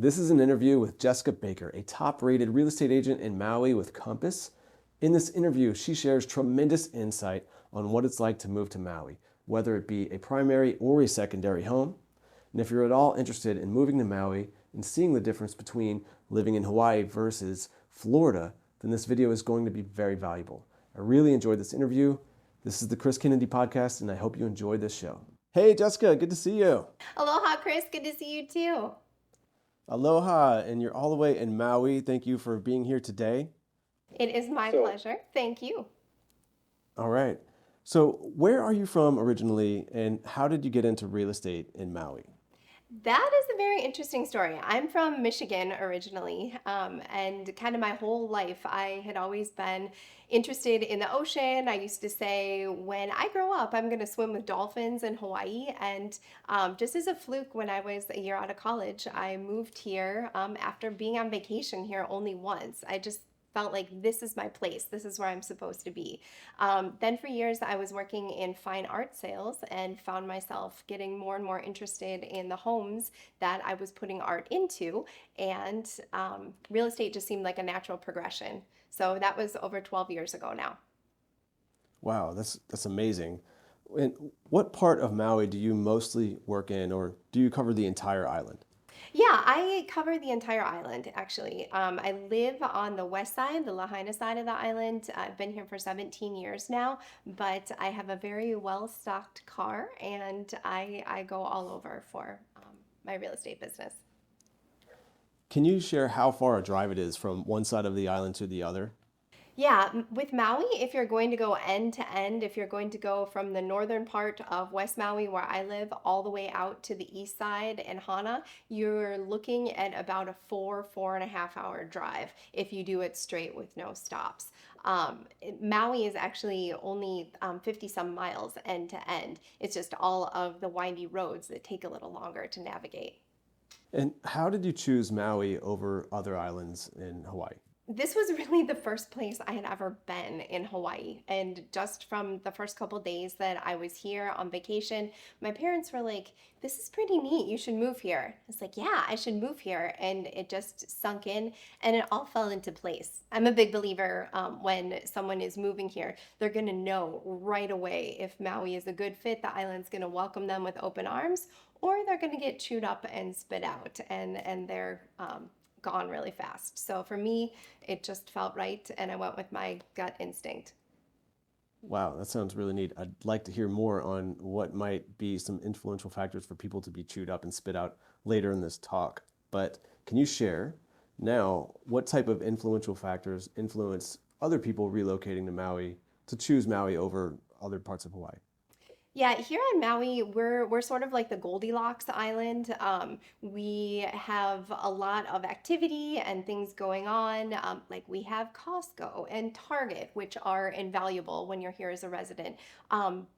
This is an interview with Jessica Baker, a top-rated real estate agent in Maui with Compass. In this interview, she shares tremendous insight on what it's like to move to Maui, whether it be a primary or a secondary home. And if you're at all interested in moving to Maui and seeing the difference between living in Hawaii versus Florida, then this video is going to be very valuable. I really enjoyed this interview. This is the Kris Kennedy Podcast, and I hope you enjoyed this show. Hey, Jessica, good to see you. Aloha, Kris. Good to see you too. Aloha, and you're all the way in Maui. Thank you for being here today. It is my pleasure. Thank you. All right. So where are you from originally, and how did you get into real estate in Maui? That is a very interesting story. I'm from Michigan originally, and kind of my whole life, I had always been interested in the ocean. I used to say, when I grow up, I'm going to swim with dolphins in Hawaii. And just as a fluke, when I was a year out of college, I moved here after being on vacation here only once. I just felt like this is my place. This is where I'm supposed to be. Then for years, I was working in fine art sales and found myself getting more and more interested in the homes that I was putting art into. And real estate just seemed like a natural progression. So that was over 12 years ago now. Wow, that's amazing. And what part of Maui do you mostly work in, or do you cover the entire island? Yeah, I cover the entire island actually. I live on the west side, the Lahaina side of the island. I've been here for 17 years now, but I have a very well-stocked car and I go all over for my real estate business. Can you share how far a drive it is from one side of the island to the other? Yeah, with Maui, if you're going to go end to end, if you're going to go from the northern part of West Maui, where I live, all the way out to the east side in Hana, you're looking at about a 4.5 hour drive if you do it straight with no stops. Maui is actually only 50 some miles end to end. It's just all of the windy roads that take a little longer to navigate. And how did you choose Maui over other islands in Hawaii? This was really the first place I had ever been in Hawaii. And just from the first couple days that I was here on vacation, my parents were like, this is pretty neat. You should move here. It's like, yeah, I should move here. And it just sunk in and it all fell into place. I'm a big believer when someone is moving here, they're going to know right away if Maui is a good fit, the island's going to welcome them with open arms, or they're going to get chewed up and spit out. And they're gone really fast. So for me, it just felt right and I went with my gut instinct. Wow, that sounds really neat. I'd like to hear more on what might be some influential factors for people to be chewed up and spit out later in this talk. But can you share now what type of influential factors influence other people relocating to Maui to choose Maui over other parts of Hawaii? Yeah, here on Maui, we're sort of like the Goldilocks Island. We have a lot of activity and things going on. Like we have Costco and Target, which are invaluable when you're here as a resident.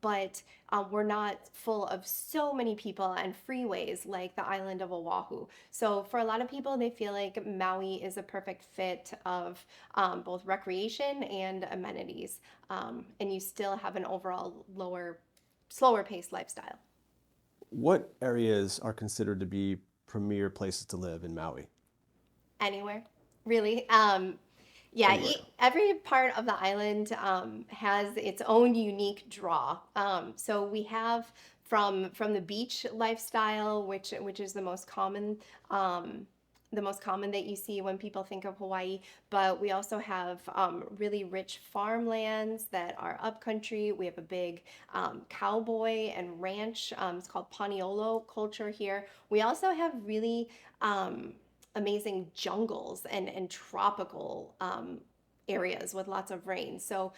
But we're not full of so many people and freeways like the island of Oahu. So for a lot of people, they feel like Maui is a perfect fit of both recreation and amenities. And you still have an overall slower paced lifestyle. What areas are considered to be premier places to live in Maui? Anywhere, really. Yeah, Anywhere. every part of the island has its own unique draw. So we have from the beach lifestyle, which is the most common that you see when people think of Hawaii, but we also have really rich farmlands that are upcountry. We have a big cowboy and ranch. It's called Paniolo culture here. We also have really amazing jungles and tropical areas with lots of rain. So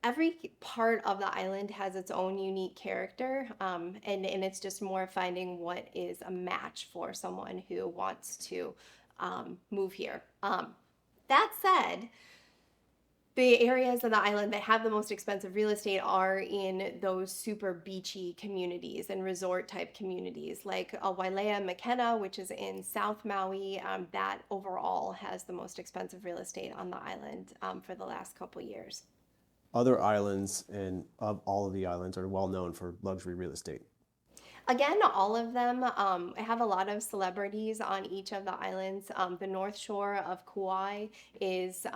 every part of the island has its own unique character, and it's just more finding what is a match for someone who wants to move here. That said, the areas of the island that have the most expensive real estate are in those super beachy communities and resort type communities like Wailea McKenna, which is in South Maui. That overall has the most expensive real estate on the island for the last couple years. Other islands and of all of the islands are well known for luxury real estate. Again, all of them have a lot of celebrities on each of the islands. The North Shore of Kauai is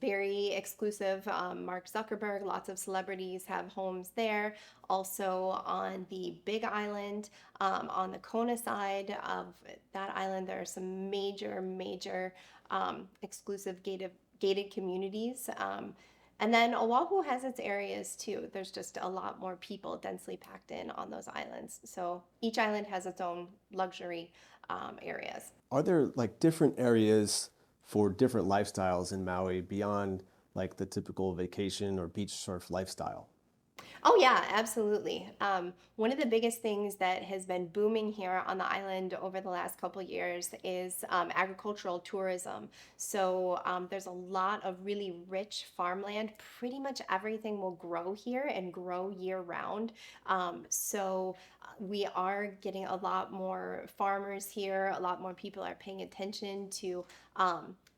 very exclusive. Mark Zuckerberg, lots of celebrities have homes there. Also on the Big Island, on the Kona side of that island, there are some major exclusive gated communities. And then Oahu has its areas too. There's just a lot more people densely packed in on those islands. So each island has its own luxury areas. Are there like different areas for different lifestyles in Maui beyond like the typical vacation or beach surf lifestyle? Oh, yeah, absolutely. One of the biggest things that has been booming here on the island over the last couple years is agricultural tourism. So there's a lot of really rich farmland. Pretty much everything will grow here and grow year round. We are getting a lot more farmers here. A lot more people are paying attention to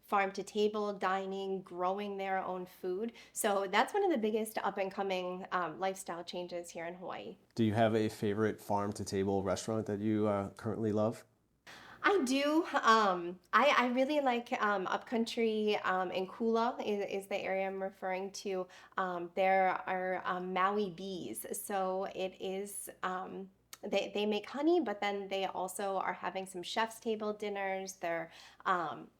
farm to table dining, growing their own food. So that's one of the biggest up and coming lifestyle changes here in Hawaii. Do you have a favorite farm to table restaurant that you currently love? I do. I really like upcountry in Kula is the area I'm referring to. There are Maui bees. So it is, they make honey, but then they also are having some chef's table dinners. They're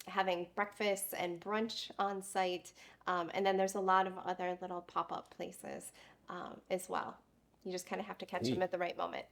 having breakfast and brunch on site. And then there's a lot of other little pop-up places as well. You just kind of have to catch them Neat. at the right moment.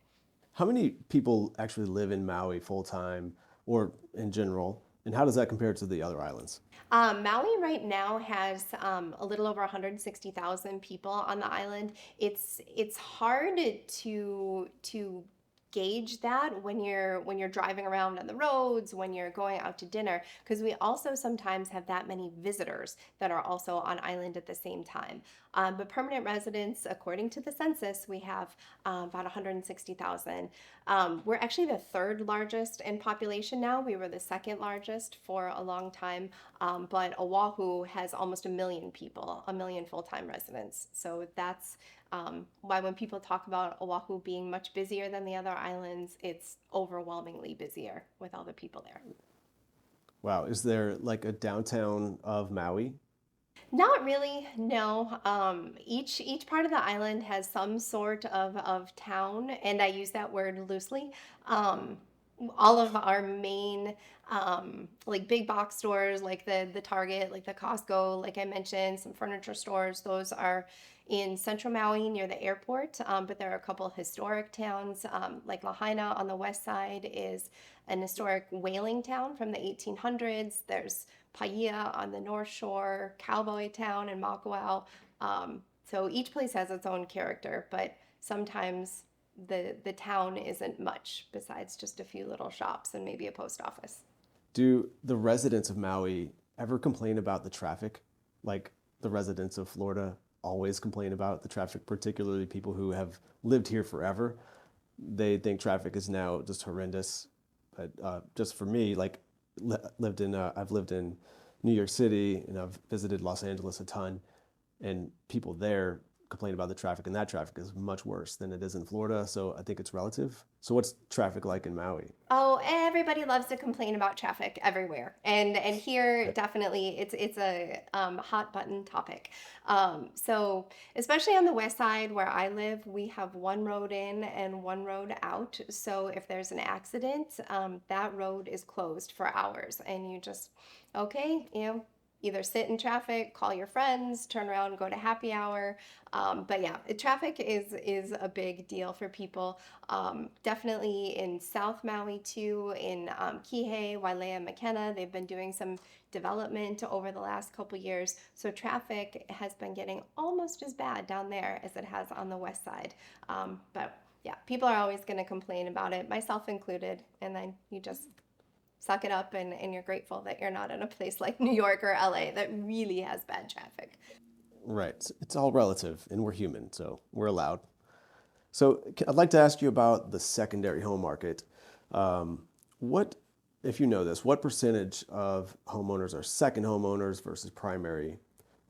How many people actually live in Maui full time or in general? And how does that compare to the other islands? Maui right now has a little over 160,000 people on the island. It's hard to gauge that when you're driving around on the roads, when you're going out to dinner, because we also sometimes have that many visitors that are also on island at the same time. But permanent residents, according to the census, we have about 160,000. We're actually the third largest in population now. We were the second largest for a long time, but Oahu has almost a million people, a million full-time residents. So that's why when people talk about Oahu being much busier than the other islands, it's overwhelmingly busier with all the people there. Wow, is there like a downtown of Maui? Not really, no. Each part of the island has some sort of town, and I use that word loosely. Um, all of our main like big box stores, like the Target, like the Costco, like I mentioned, some furniture stores, those are in central Maui near the airport. But there are a couple of historic towns, like Lahaina on the west side is an historic whaling town from the 1800s. There's Paia on the North Shore, Cowboy Town in Makawao. So each place has its own character, but sometimes the town isn't much besides just a few little shops and maybe a post office. Do the residents of Maui ever complain about the traffic? Like the residents of Florida always complain about the traffic, particularly people who have lived here forever. They think traffic is now just horrendous. But just for me, like I've lived in New York City and I've visited Los Angeles a ton, and people there complain about the traffic, and that traffic is much worse than it is in Florida. So I think it's relative. So what's traffic like in Maui? Oh, everybody loves to complain about traffic everywhere, and here definitely it's a hot button topic. So especially on the west side where I live, we have one road in and one road out. So if there's an accident, that road is closed for hours, and you just okay, either sit in traffic, call your friends, turn around, go to happy hour. But yeah, traffic is a big deal for people. Definitely in South Maui too, in Kihei, Wailea, McKenna, they've been doing some development over the last couple years. So traffic has been getting almost as bad down there as it has on the west side. But yeah, people are always going to complain about it, myself included. And then you just suck it up and you're grateful that you're not in a place like New York or LA that really has bad traffic. Right. It's all relative, and we're human, so we're allowed. So I'd like to ask you about the secondary home market. What, if you know this, what percentage of homeowners are second homeowners versus primary?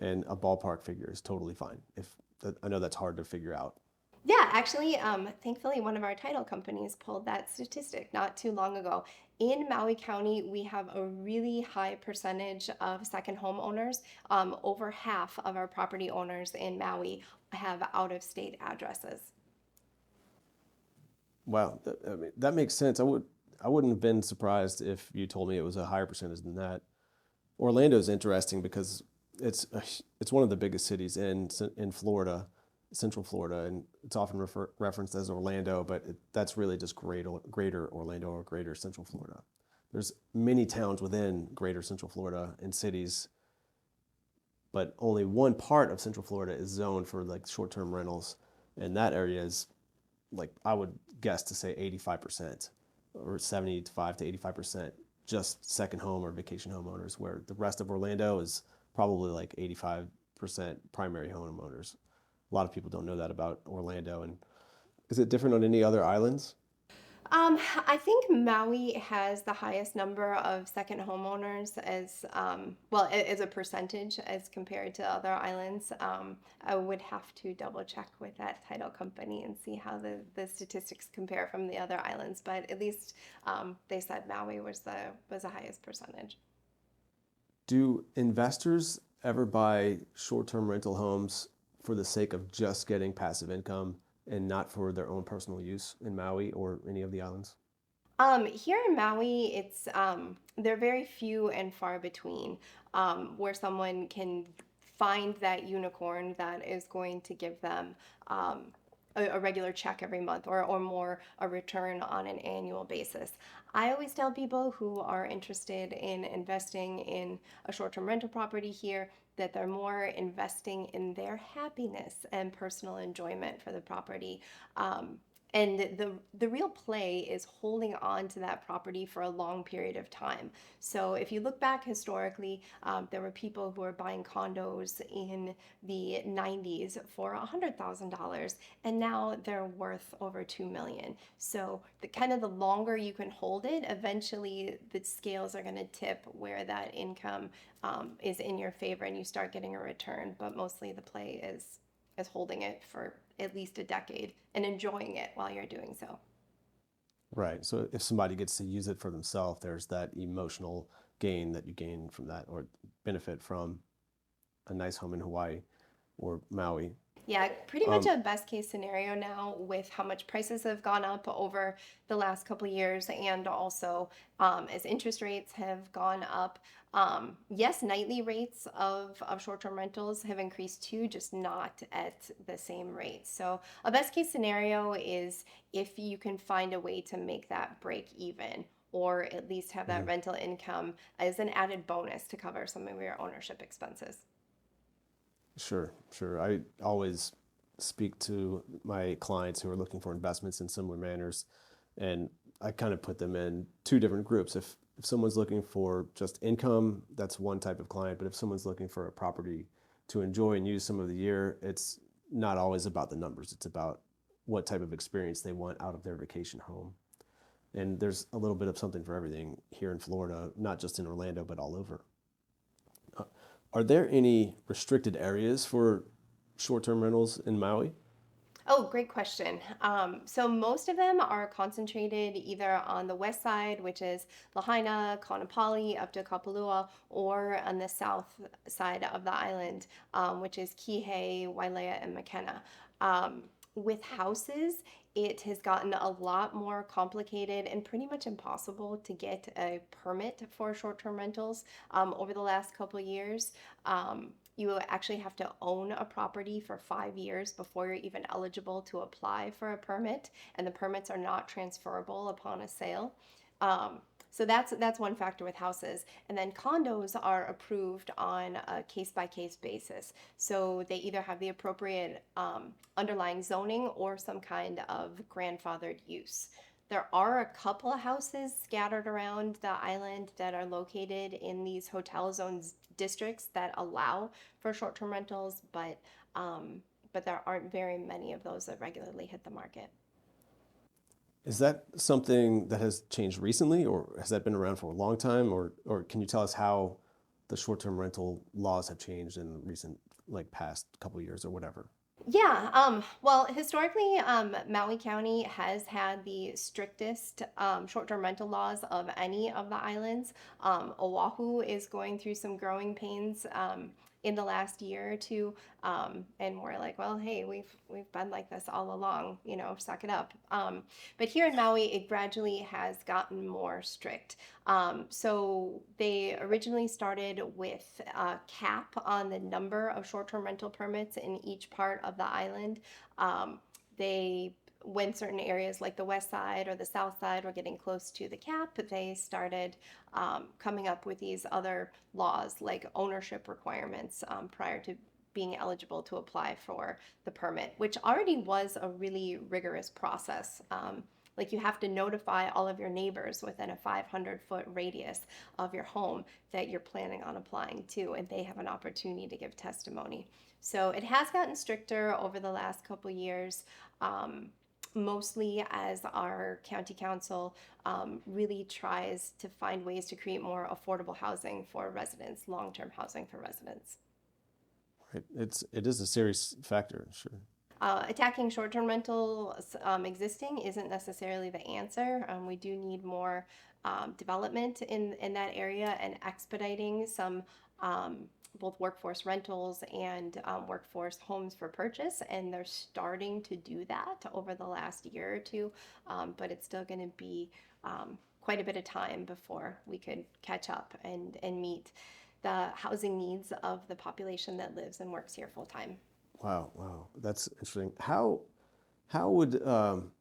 And a ballpark figure is totally fine. If I know that's hard to figure out. Yeah, actually, thankfully, one of our title companies pulled that statistic not too long ago. In Maui County, we have a really high percentage of second homeowners. Over half of our property owners in Maui have out of state addresses. Wow, I mean, that makes sense. I wouldn't have been surprised if you told me it was a higher percentage than that. Orlando is interesting because it's one of the biggest cities in Florida, Central Florida, and it's often referenced as Orlando, but that's really just greater Orlando or greater Central Florida. There's many towns within greater Central Florida and cities, but only one part of Central Florida is zoned for like short-term rentals, and that area is like I would guess to say 85% or 75 to 85% just second home or vacation homeowners, where the rest of Orlando is probably like 85% primary homeowners. A lot of people don't know that about Orlando. And is it different on any other islands? I think Maui has the highest number of second homeowners as well as a percentage as compared to other islands. I would have to double check with that title company and see how the statistics compare from the other islands. But at least they said Maui was the highest percentage. Do investors ever buy short-term rental homes for the sake of just getting passive income and not for their own personal use in Maui or any of the islands? Here in Maui, it's they're very few and far between where someone can find that unicorn that is going to give them a regular check every month or more a return on an annual basis. I always tell people who are interested in investing in a short-term rental property here that they're more investing in their happiness and personal enjoyment for the property. And the real play is holding on to that property for a long period of time. So if you look back historically, there were people who were buying condos in the 90s for $100,000, and now they're worth over 2 million. So the kind of the longer you can hold it, eventually the scales are going to tip where that income is in your favor, and you start getting a return. But mostly the play is holding it for at least a decade and enjoying it while you're doing so. Right. So if somebody gets to use it for themselves, there's that emotional gain that you gain from that or benefit from a nice home in Hawaii or Maui. Yeah, pretty much Um, a best case scenario now with how much prices have gone up over the last couple of years, and also as interest rates have gone up. Yes, nightly rates of short-term rentals have increased too, just not at the same rate. So a best case scenario is if you can find a way to make that break even, or at least have that mhm. rental income as an added bonus to cover some of your ownership expenses. Sure, sure. I always speak to my clients who are looking for investments in similar manners, and I kind of put them in two different groups. If someone's looking for just income, that's one type of client. But if someone's looking for a property to enjoy and use some of the year, it's not always about the numbers. It's about what type of experience they want out of their vacation home. And there's a little bit of something for everything here in Florida, not just in Orlando, but all over. Uh, Are there any restricted areas for short-term rentals in Maui? Oh, great question. So most of them are concentrated either on the west side, which is Lahaina, Kaanapali, up to Kapalua, or on the south side of the island, which is Kihei, Wailea, and Makena. With houses, it has gotten a lot more complicated and pretty much impossible to get a permit for short-term rentals over the last couple of years. You actually have to own a property for 5 years before you're even eligible to apply for a permit, and the permits are not transferable upon a sale. Um, so that's one factor with houses. And then condos are approved on a case by case basis. So they either have the appropriate underlying zoning or some kind of grandfathered use. There are a couple of houses scattered around the island that are located in these hotel zones districts that allow for short-term rentals, but there aren't very many of those that regularly hit the market. Is that something that has changed recently, or has that been around for a long time? Or can you tell us how the short-term rental laws have changed in recent, like past couple of years or whatever? Yeah, well, historically, Maui County has had the strictest short-term rental laws of any of the islands. Oahu is going through some growing pains in the last year or two, and we're like, well, hey, we've been like this all along, suck it up. But here in Maui, it gradually has gotten more strict. So they originally started with a cap on the number of short-term rental permits in each part of the island. They when certain areas like the west side or the south side were getting close to the cap, they started coming up with these other laws like ownership requirements prior to being eligible to apply for the permit, which already was a really rigorous process. Like you have to notify all of your neighbors within a 500-foot radius of your home that you're planning on applying to, and they have an opportunity to give testimony. So it has gotten stricter over the last couple years. Mostly as our county council really tries to find ways to create more affordable housing for residents, long-term housing for residents. Right. It is a serious factor, sure. Attacking short-term rentals existing isn't necessarily the answer. We do need more development in that area and expediting some both workforce rentals and workforce homes for purchase. And they're starting to do that over the last year or two, but it's still going to be quite a bit of time before we could catch up and meet the housing needs of the population that lives and works here full time. Wow, that's interesting. How would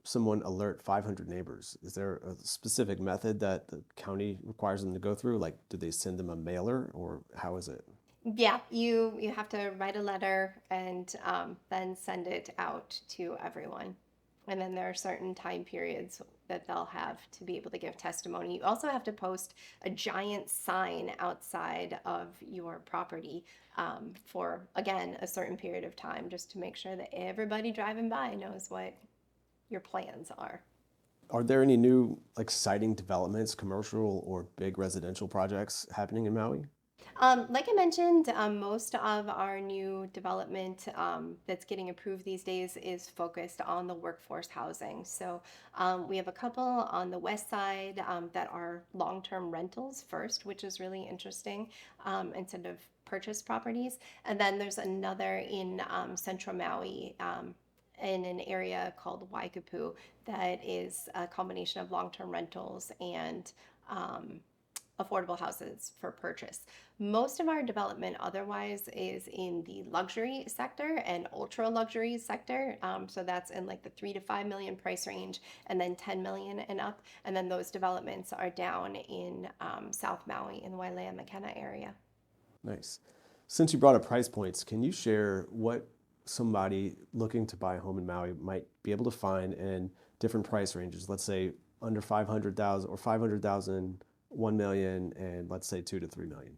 someone alert 500 neighbors? Is there a specific method that the county requires them to go through? Like, do they send them a mailer, or how is it? Yeah, you have to write a letter and then send it out to everyone. And then there are certain time periods that they'll have to be able to give testimony. You also have to post a giant sign outside of your property for, again, a certain period of time, just to make sure that everybody driving by knows what your plans are. Are there any new exciting developments, commercial or big residential projects happening in Maui? Like I mentioned, most of our new development that's getting approved these days is focused on the workforce housing. So we have a couple on the west side that are long-term rentals first, which is really interesting instead of purchase properties. And then there's another in central Maui. In an area called Waikapu that is a combination of long-term rentals and affordable houses for purchase. Most of our development otherwise is in the luxury sector and ultra luxury sector. So that's in like the 3 to 5 million price range, and then 10 million and up. And then those developments are down in South Maui in the Wailea McKenna area. Nice. Since you brought up price points, can you share what somebody looking to buy a home in Maui might be able to find in different price ranges? Let's say under 500,000 or 500,000, 1 million, and let's say 2 to 3 million.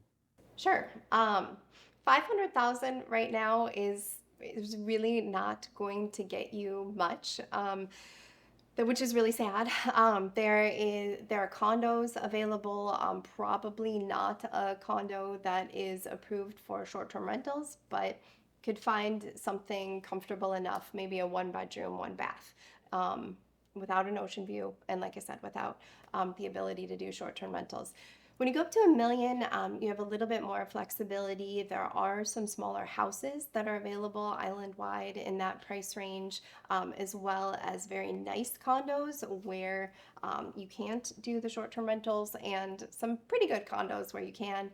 Sure. 500,000 right now is really not going to get you much. Which is really sad. There are condos available. Probably not a condo that is approved for short-term rentals, but could find something comfortable enough, maybe a 1 bedroom, 1 bath, without an ocean view, and like I said, without the ability to do short-term rentals. When you go up to 1 million, you have a little bit more flexibility. There are some smaller houses that are available island-wide in that price range, as well as very nice condos where you can't do the short-term rentals, and some pretty good condos where you can.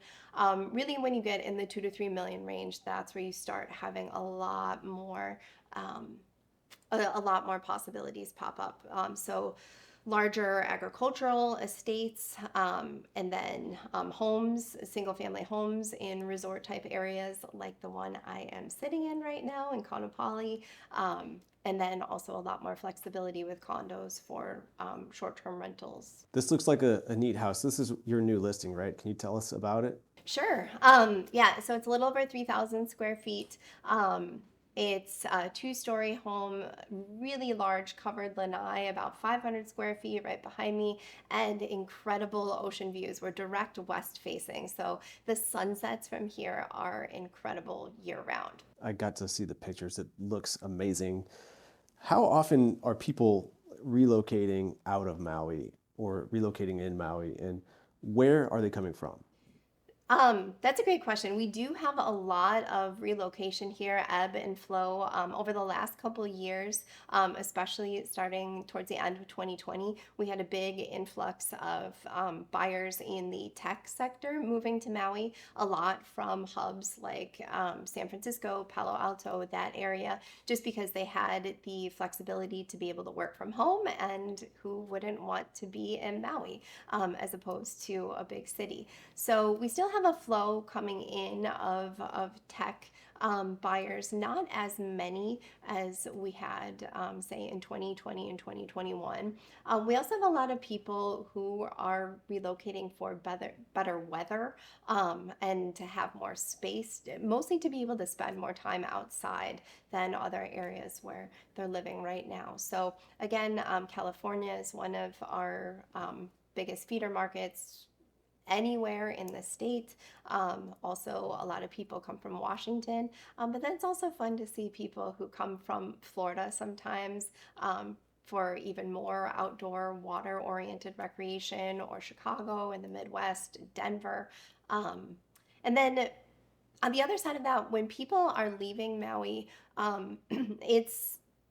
Really, when you get in the 2 to 3 million range, that's where you start having a lot more possibilities pop up. So larger agricultural estates, and then homes, single family homes in resort type areas like the one I am sitting in right now in Kaanapali. And then also a lot more flexibility with condos for short-term rentals. This looks like a neat house. This is your new listing, right? Can you tell us about it? Sure. Yeah, so it's a little over 3,000 square feet. It's a two-story home, really large covered lanai, about 500 square feet right behind me, and incredible ocean views. We're direct west facing, so the sunsets from here are incredible year round. I got to see the pictures. It looks amazing. How often are people relocating out of Maui or relocating in Maui, and where are they coming from? That's a great question. We do have a lot of relocation here, ebb and flow, over the last couple of years, especially starting towards the end of 2020. We had a big influx of buyers in the tech sector moving to Maui, a lot from hubs like San Francisco, Palo Alto, that area, just because they had the flexibility to be able to work from home, and who wouldn't want to be in Maui as opposed to a big city. So we still have a flow coming in of tech buyers, not as many as we had, say, in 2020 and 2021. We also have a lot of people who are relocating for better weather and to have more space, mostly to be able to spend more time outside than other areas where they're living right now. So, again, California is one of our biggest feeder markets anywhere in the state. Also, a lot of people come from Washington, but then it's also fun to see people who come from Florida sometimes for even more outdoor water oriented recreation, or Chicago in the Midwest, Denver. Um, and then on the other side of that, when people are leaving Maui,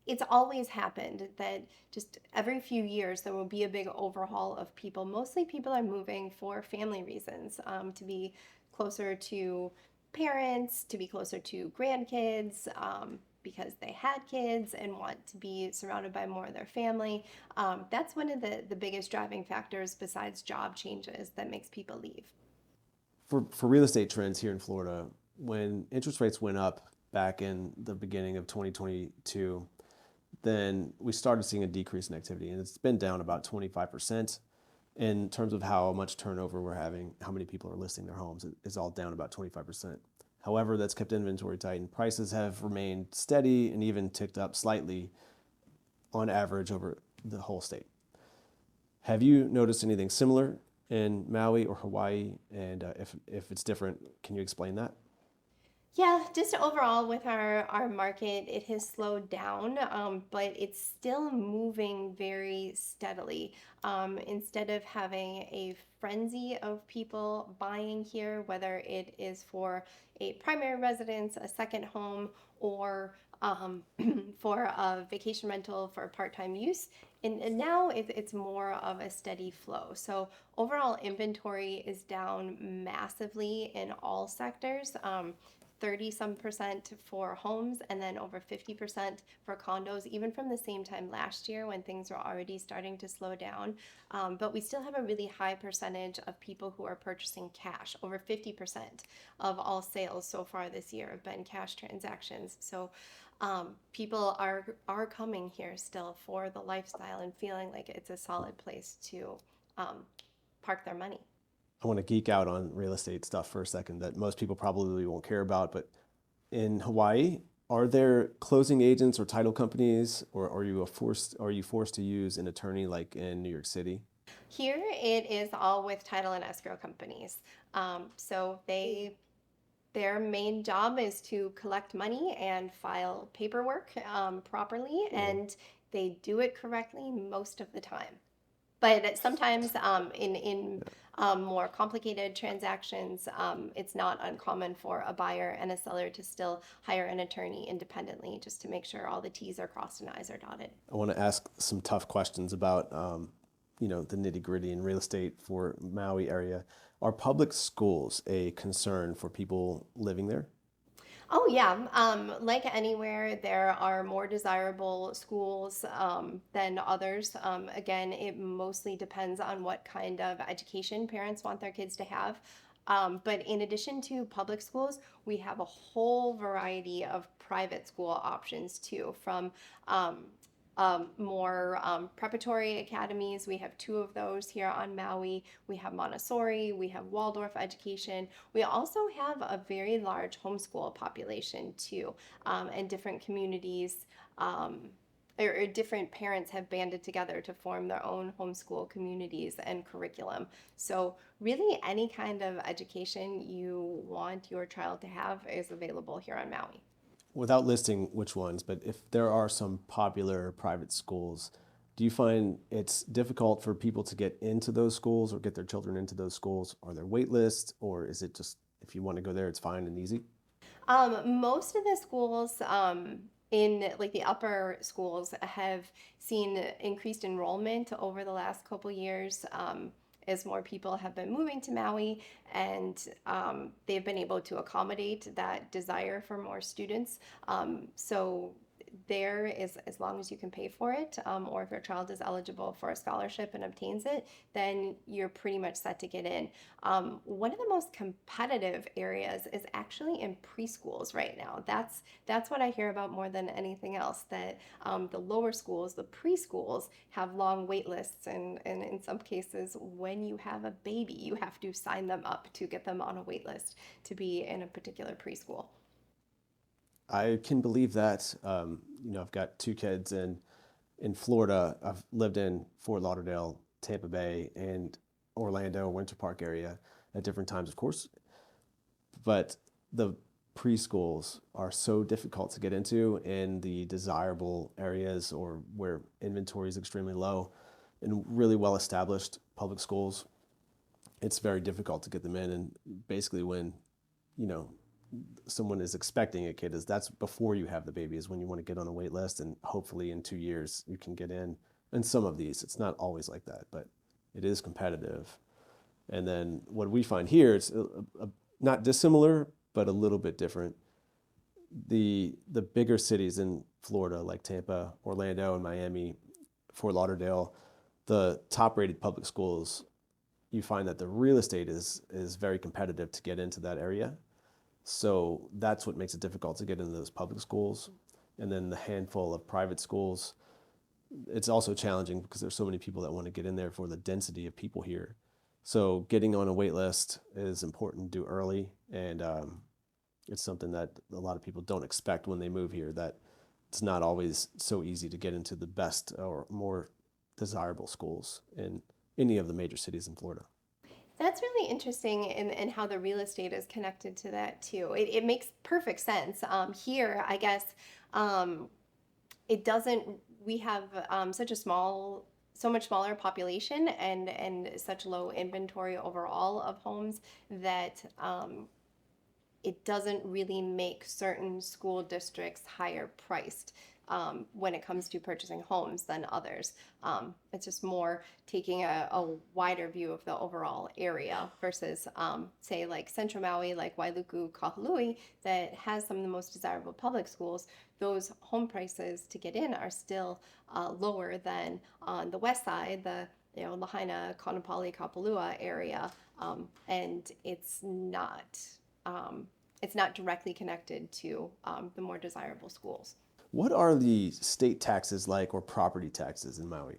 it's always happened that just every few years there will be a big overhaul of people. Mostly people are moving for family reasons, to be closer to parents, to be closer to grandkids, because they had kids and want to be surrounded by more of their family. That's one of the biggest driving factors besides job changes that makes people leave. For real estate trends here in Florida, when interest rates went up back in the beginning of 2022, then we started seeing a decrease in activity, and it's been down about 25% in terms of how much turnover we're having, how many people are listing their homes. It's all down about 25%. However, that's kept inventory tight, and prices have remained steady and even ticked up slightly on average over the whole state. Have you noticed anything similar in Maui or Hawaii? And if it's different, can you explain that? Yeah, just overall with our market, it has slowed down, but it's still moving very steadily. Instead of having a frenzy of people buying here, whether it is for a primary residence, a second home, or for a vacation rental for part-time use, and now it's more of a steady flow. So overall inventory is down massively in all sectors. 30 some percent for homes, and then over 50% for condos, even from the same time last year when things were already starting to slow down. But we still have a really high percentage of people who are purchasing cash. Over 50% of all sales so far this year have been cash transactions. So people are coming here still for the lifestyle and feeling like it's a solid place to park their money. I want to geek out on real estate stuff for a second that most people probably won't care about, but in Hawaii, are there closing agents or title companies, or are you forced to use an attorney like in New York City? Here it is all with title and escrow companies. So their main job is to collect money and file paperwork properly, and they do it correctly most of the time. But sometimes in more complicated transactions, it's not uncommon for a buyer and a seller to still hire an attorney independently just to make sure all the T's are crossed and I's are dotted. I want to ask some tough questions about the nitty gritty in real estate for Maui area. Are public schools a concern for people living there? Oh yeah, like anywhere, there are more desirable schools than others. Again, it mostly depends on what kind of education parents want their kids to have. But in addition to public schools, we have a whole variety of private school options too, from more preparatory academies. We have two of those here on Maui. We have Montessori, we have Waldorf education. We also have a very large homeschool population too, and different communities. Or different parents have banded together to form their own homeschool communities and curriculum. So, really, any kind of education you want your child to have is available here on Maui. Without listing which ones, but if there are some popular private schools, do you find it's difficult for people to get into those schools or get their children into those schools? Are there wait lists, or is it just if you want to go there, it's fine and easy? Most of the schools in like the upper schools have seen increased enrollment over the last couple years, as more people have been moving to Maui, and they've been able to accommodate that desire for more students. So there is, as long as you can pay for it, or if your child is eligible for a scholarship and obtains it, then you're pretty much set to get in. One of the most competitive areas is actually in preschools right now. That's what I hear about more than anything else. That the lower schools, the preschools, have long wait lists, and in some cases, when you have a baby, you have to sign them up to get them on a wait list to be in a particular preschool. I can believe that. I've got two kids in Florida. I've lived in Fort Lauderdale, Tampa Bay, and Orlando, Winter Park area at different times, of course. But the preschools are so difficult to get into in the desirable areas or where inventory is extremely low. In really well established public schools, it's very difficult to get them in. And basically, when you know someone is expecting a kid, is that's before you have the baby, is when you want to get on a wait list, and hopefully in 2 years you can get in. And some of these, it's not always like that, but it is competitive. And then what we find here, it's not dissimilar, but a little bit different. The bigger cities in Florida, like Tampa, Orlando, and Miami, Fort Lauderdale, the top rated public schools, you find that the real estate is very competitive to get into that area. So that's what makes it difficult to get into those public schools. And then the handful of private schools, it's also challenging because there's so many people that want to get in there for the density of people here. So getting on a wait list is important to do early. And it's something that a lot of people don't expect when they move here, that it's not always so easy to get into the best or more desirable schools in any of the major cities in Florida. That's really interesting in how the real estate is connected to that too. It makes perfect sense. Here, I guess, it doesn't, we have so much smaller population and such low inventory overall of homes that it doesn't really make certain school districts higher priced when it comes to purchasing homes than others. It's just more taking a wider view of the overall area versus, say, like Central Maui, like Wailuku, Kahului, that has some of the most desirable public schools. Those home prices to get in are still lower than on the west side, the Lahaina, Kaanapali, Kapalua area, and it's not directly connected to the more desirable schools. What are the state taxes like, or property taxes in Maui?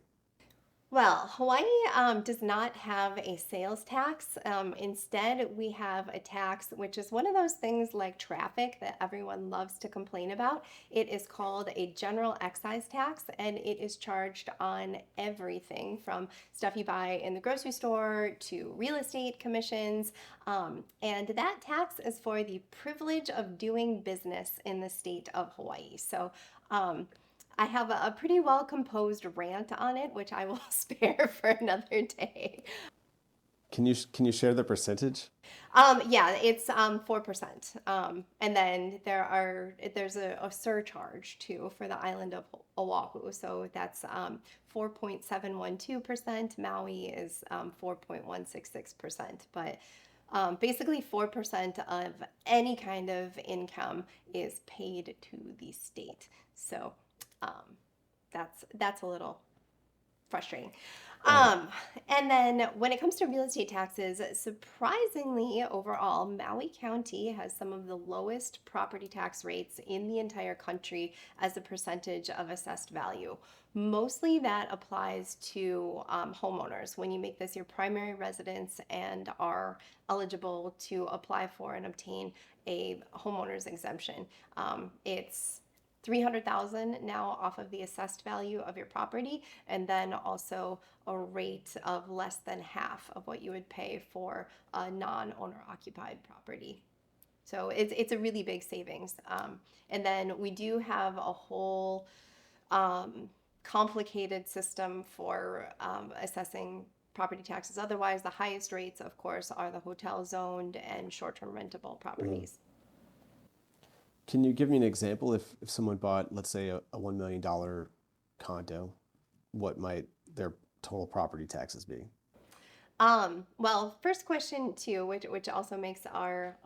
Well, Hawaii does not have a sales tax. Instead, we have a tax, which is one of those things like traffic that everyone loves to complain about. It is called a general excise tax, and it is charged on everything from stuff you buy in the grocery store to real estate commissions. And that tax is for the privilege of doing business in the state of Hawaii. So, I have a pretty well composed rant on it, which I will spare for another day. Can you share the percentage? Yeah, it's 4%. And then there's a surcharge too for the island of Oahu. So that's 4.712%. Maui is 4.166%. But basically 4% of any kind of income is paid to the state. So that's a little frustrating. Right. Um, and then when it comes to real estate taxes, surprisingly, overall, Maui County has some of the lowest property tax rates in the entire country as a percentage of assessed value. Mostly that applies to homeowners when you make this your primary residence and are eligible to apply for and obtain a homeowner's exemption. It's 300,000 now off of the assessed value of your property, and then also a rate of less than half of what you would pay for a non-owner occupied property. So it's a really big savings. And then we do have a whole um, complicated system for assessing property taxes. Otherwise, the highest rates, of course, are the hotel zoned and short-term rentable Mm. properties. Can you give me an example if someone bought, let's say, a $1 million condo, what might their total property taxes be? Well, first question too, which also makes our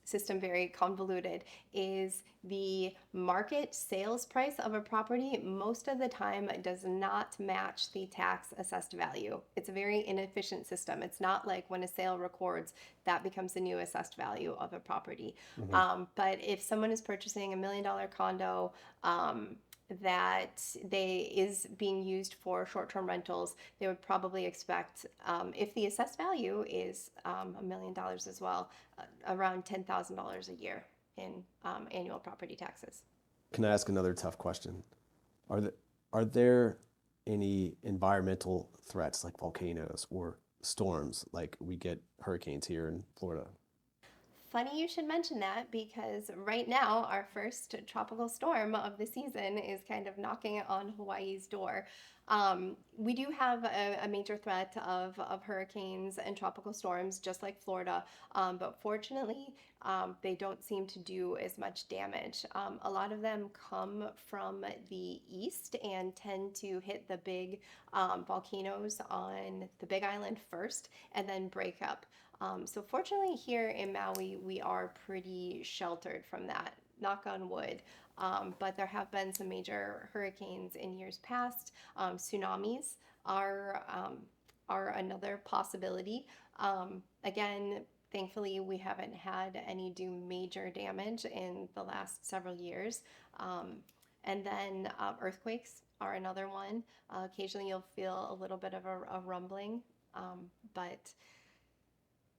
system very convoluted, is the market sales price of a property most of the time does not match the tax assessed value. It's a very inefficient system. It's not like when a sale records, that becomes the new assessed value of a property. Hmm. But if someone is purchasing $1 million condo, that they is being used for short-term rentals, they would probably expect, if the assessed value is $1 million as well, around $10,000 a year in annual property taxes. Can I ask another tough question? Are there, are there any environmental threats like volcanoes or storms like we get hurricanes here in Florida? Funny you should mention that because right now our first tropical storm of the season is kind of knocking on Hawaii's door. We do have a major threat of hurricanes and tropical storms, just like Florida, but fortunately, they don't seem to do as much damage. A lot of them come from the east and tend to hit the big volcanoes on the Big Island first and then break up. So fortunately here in Maui, we are pretty sheltered from that, knock on wood. But there have been some major hurricanes in years past. Tsunamis are another possibility. Again, thankfully, we haven't had any do major damage in the last several years. And then earthquakes are another one. Occasionally, you'll feel a little bit of a rumbling, but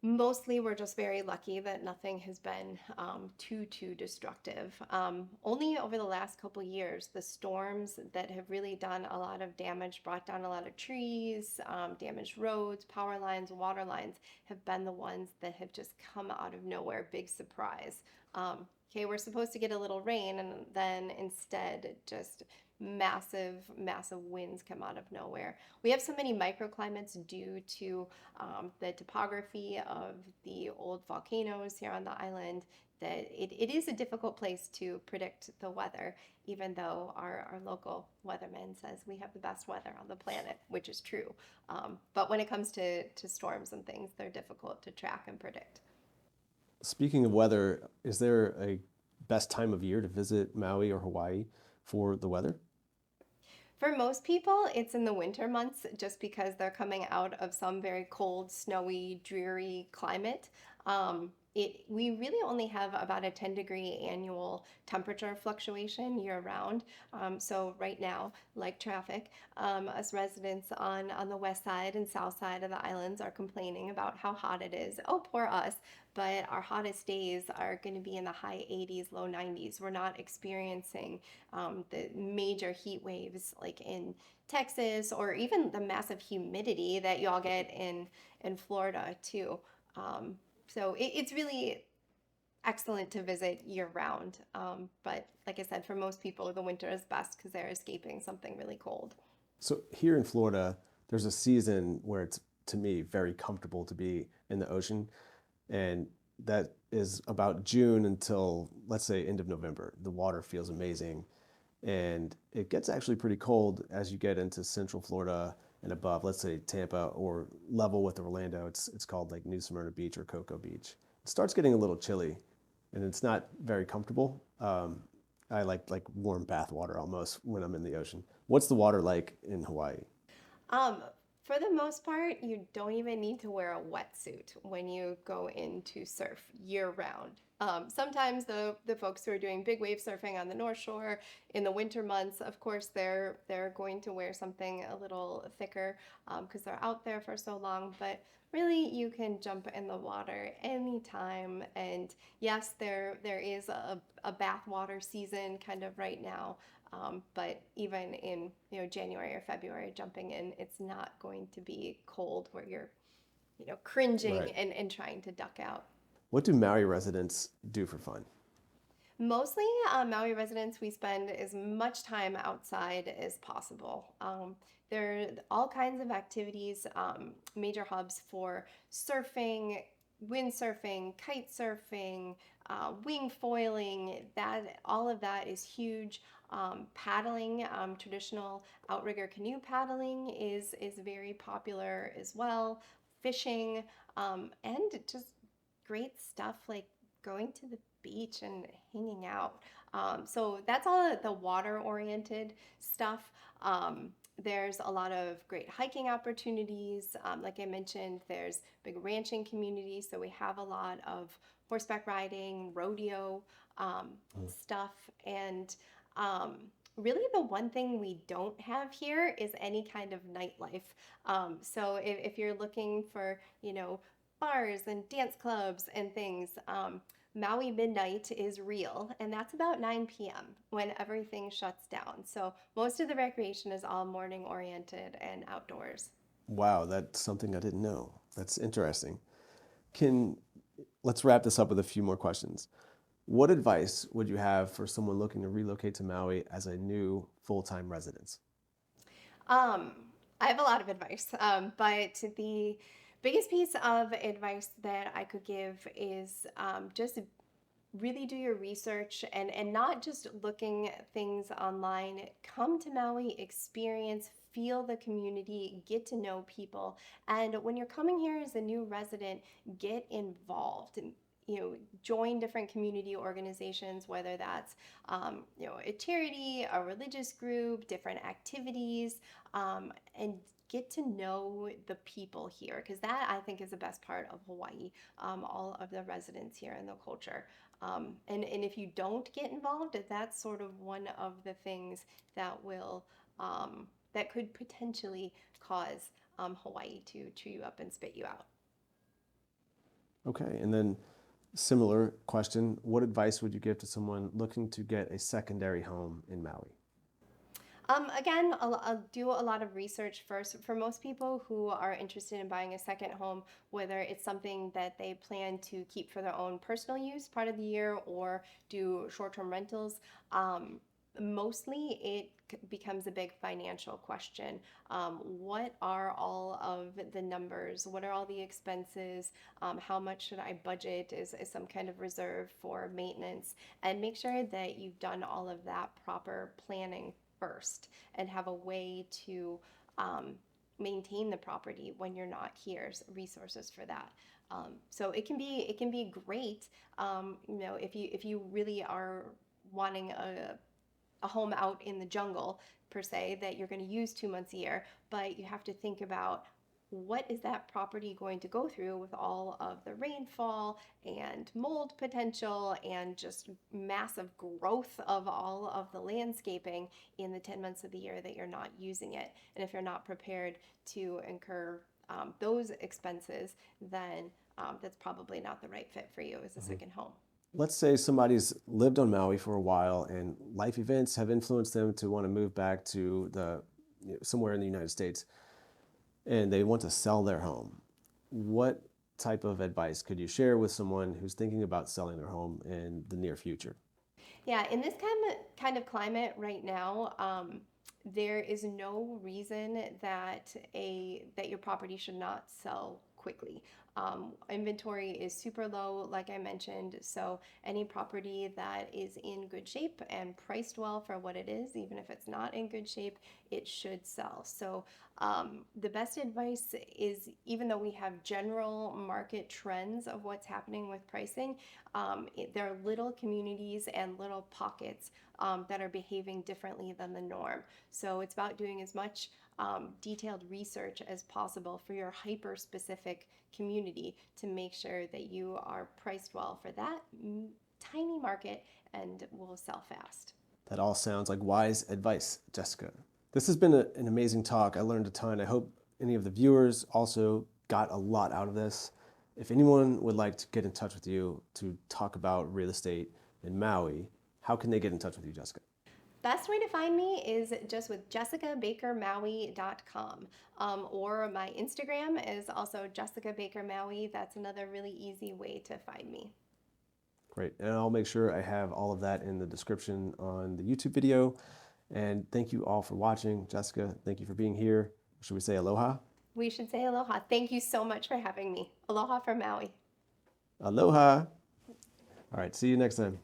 mostly, we're just very lucky that nothing has been too destructive. Only over the last couple years, the storms that have really done a lot of damage, brought down a lot of trees, damaged roads, power lines, water lines, have been the ones that have just come out of nowhere. Big surprise. Okay, we're supposed to get a little rain, and then instead, just massive winds come out of nowhere. We have so many microclimates due to the topography of the old volcanoes here on the island that it is a difficult place to predict the weather, even though our local weatherman says we have the best weather on the planet, which is true. But when it comes to storms and things, they're difficult to track and predict. Speaking of weather, is there a best time of year to visit Maui or Hawaii for the weather? For most people, it's in the winter months just because they're coming out of some very cold, snowy, dreary climate. We really only have about a 10-degree annual temperature fluctuation year round. So right now, like traffic, us residents on the west side and south side of the islands are complaining about how hot it is. Oh, poor us. But our hottest days are going to be in the high 80s, low 90s. We're not experiencing the major heat waves like in Texas or even the massive humidity that y'all get in Florida too. So it's really excellent to visit year round. But like I said, for most people, the winter is best because they're escaping something really cold. So here in Florida, there's a season where it's, to me, very comfortable to be in the ocean. And that is about June until, let's say, end of November. The water feels amazing. And it gets actually pretty cold as you get into Central Florida and above, let's say Tampa or level with Orlando. It's called like New Smyrna Beach or Cocoa Beach. It starts getting a little chilly and it's not very comfortable. I like warm bath water almost when I'm in the ocean. What's the water like in Hawaii? Um, for the most part, you don't even need to wear a wetsuit when you go in to surf year round. Sometimes the folks who are doing big wave surfing on the North Shore in the winter months, of course, they're going to wear something a little thicker because they're out there for so long. But really, you can jump in the water anytime. And yes, there is a bath water season kind of right now. But even in January or February, jumping in, it's not going to be cold where you're cringing Right. and trying to duck out. What do Maui residents do for fun? Mostly Maui residents, we spend as much time outside as possible. There are all kinds of activities, major hubs for surfing, windsurfing, kite surfing, wing foiling. That all of that is huge. Paddling, traditional outrigger canoe paddling is very popular as well. Fishing, and just great stuff like going to the beach and hanging out. So that's all the water oriented stuff. There's a lot of great hiking opportunities. Like I mentioned, there's big ranching communities. So we have a lot of horseback riding, rodeo stuff. And um, really, the one thing we don't have here is any kind of nightlife. So if you're looking for, bars and dance clubs and things, Maui midnight is real, and that's about 9 p.m. when everything shuts down. So most of the recreation is all morning oriented and outdoors. Wow, that's something I didn't know. That's interesting. Can Let's wrap this up with a few more questions. What advice would you have for someone looking to relocate to Maui as a new full-time resident? Um, I have a lot of advice, but the biggest piece of advice that I could give is just really do your research and not just looking at things online. Come to Maui, experience, feel the community, get to know people. And when you're coming here as a new resident, get involved and join different community organizations, whether that's a charity, a religious group, different activities, and get to know the people here, because that I think is the best part of Hawaii, all of the residents here and the culture. And if you don't get involved, that's sort of one of the things that will that could potentially cause Hawaii to chew you up and spit you out. Okay, and then similar question, what advice would you give to someone looking to get a secondary home in Maui? Again, I'll do a lot of research first. For most people who are interested in buying a second home, whether it's something that they plan to keep for their own personal use part of the year or do short-term rentals, mostly becomes a big financial question. What are all of the numbers? What are all the expenses? How much should I budget? Is some kind of reserve for maintenance? And make sure that you've done all of that proper planning first and have a way to maintain the property when you're not here, so resources for that. So it can be great, if you really are wanting a home out in the jungle per se that you're going to use 2 months a year, but you have to think about what is that property going to go through with all of the rainfall and mold potential and just massive growth of all of the landscaping in the 10 months of the year that you're not using it. And if you're not prepared to incur those expenses, then that's probably not the right fit for you as a second home. Let's say somebody's lived on Maui for a while and life events have influenced them to want to move back to somewhere in the United States, and they want to sell their home. What type of advice could you share with someone who's thinking about selling their home in the near future? Yeah, in this kind of climate right now, there is no reason that your property should not sell quickly. Inventory is super low, like I mentioned, so any property that is in good shape and priced well for what it is, even if it's not in good shape, it should sell. So the best advice is, even though we have general market trends of what's happening with pricing, there are little communities and little pockets that are behaving differently than the norm. So it's about doing as much detailed research as possible for your hyper-specific community to make sure that you are priced well for that tiny market and will sell fast. That all sounds like wise advice, Jessica. This has been an amazing talk. I learned a ton. I hope any of the viewers also got a lot out of this. If anyone would like to get in touch with you to talk about real estate in Maui, how can they get in touch with you, Jessica? Best way to find me is just with jessicabakermaui.com, or my Instagram is also Jessica Baker Maui. That's another really easy way to find me. Great. And I'll make sure I have all of that in the description on the YouTube video. And thank you all for watching. Jessica, thank you for being here. Should we say aloha? We should say aloha. Thank you so much for having me. Aloha from Maui. Aloha. All right. See you next time.